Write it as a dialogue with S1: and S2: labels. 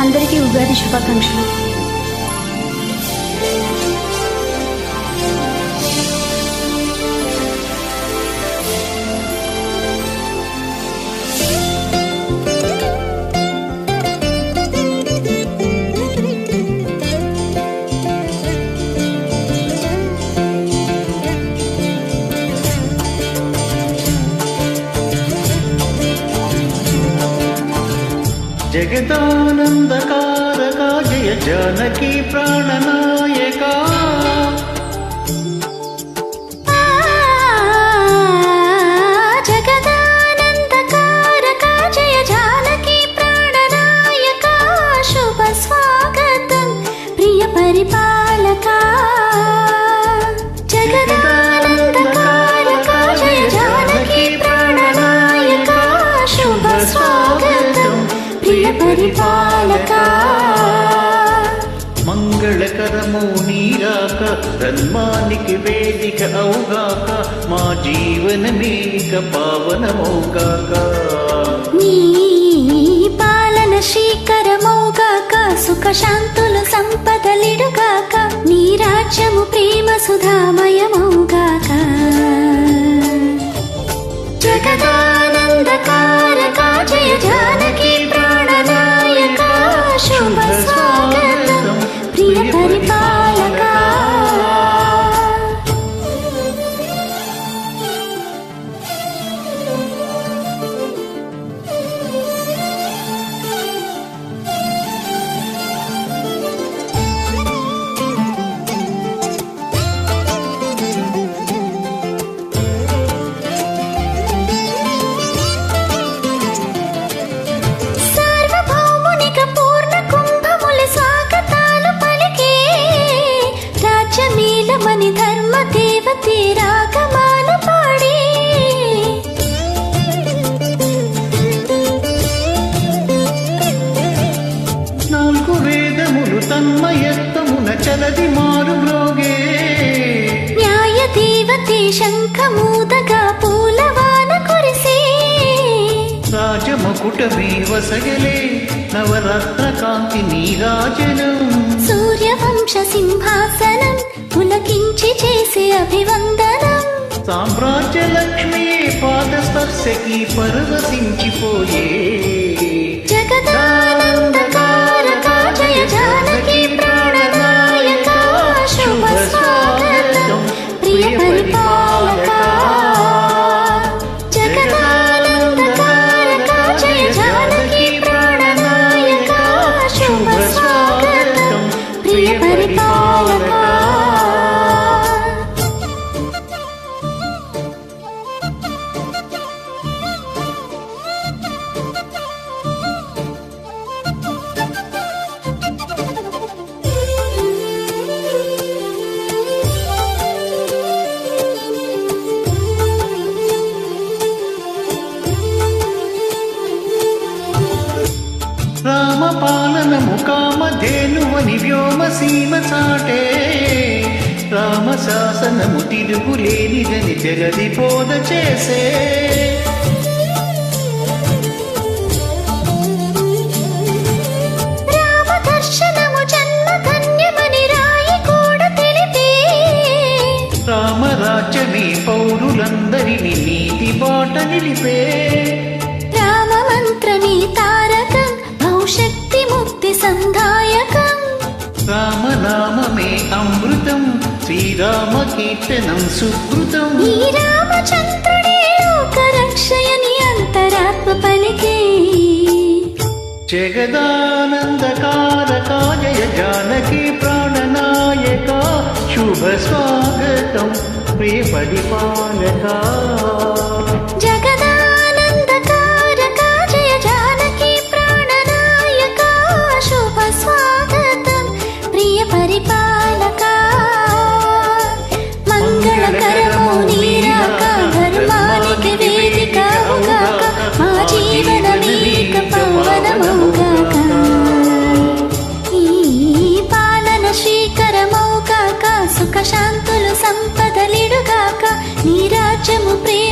S1: అందరికీ ఉగాది శుభాకాంక్షలు.
S2: జగదానందకారక జయ జానకి ప్రాణనాయక
S3: జగదానందకారక జయ జానకి ప్రాణనాయక శుభ స్వాగతం ప్రియ పరిపాలక జగదానందకారక జయ జానకి ప్రాణనాయక శుభ స్వాగతం ప్రియ పరిపాలక
S2: మంగళకరము నీరాక ధర్మానికి వేదిక అవుగాక మా జీవనమేక పావనమౌగాక
S3: నీ పాలన శ్రీకరమౌగాక సుఖ శాంతులు సంపదలిడుగాక నీ రాజ్యము ప్రేమ సుధామయమౌగాక జగదానందకారక జయ జానకి ప్రాణనాయక శుభ స్వాగతం ప్రియ పరిపాలక మని ధర్మ దేవతే రాగమాలు పాడి
S2: నాలుగు వేదములు తన్మయత్వమున చలది మారు మ్రోగే
S3: న్యాయ దేవతే శంఖమూదగా పూలవాన కురిసే
S2: రాజమకుటమీ వసగలే నవరత్న కాంతి నీరాజనం
S3: సూర్యవంశ సింహాసనం పులకించి చేసే అభివందనం
S2: సామ్రాజ్య లక్ష్మీ పాదస్పర్శకి పరవశించిపోయే
S3: జగదానందకారక జయ జానకి ప్రాణనాయక శుభ స్వాగతం ప్రియ పరిపాలక జగదానందకారక జయ జానకి ప్రాణనాయక శుభ స్వాగతం ప్రియ పరిపాలక
S2: రామపాలనము కామధేనువని వ్యోమసీమ చాటే రామ శాసనము తిరుగులేనిదని జగది బోధ చేసే
S3: రామ దర్శనము జన్మ ధన్యమని రాయి కూడా తెలిపే
S2: రామరాజ్యమే పౌరులందరినీ నీతి బాట నిలిపే
S3: రామ మంత్రమే తారకం భవిష్యత్తి ముక్తి సంధాయకం
S2: రామనామమే అమృతం శ్రీరామ కీర్తనం సుకృతం
S3: ఈ రామచంద్రుడే లోక రక్షయని అంతరాత్మ పలికే
S2: జగదానందకారక జయ జానకి ప్రాణనాయక శుభ స్వాగతం ప్రియ పరిపాలక
S3: జగదానందకారక జయ జానకి ప్రాణనాయక శుభ స్వాగతం ప్రియ పరిపాలక మంగళకరము నీరాక ధర్మానికి వేదిక అవుగాక మా జీవనమేక పవనమౌగాక ఈ పాలన శ్రీకరమౌగాక సుఖ శాంతులు సంపదలిడుగాక నీ రాజ్యము ప్రేమ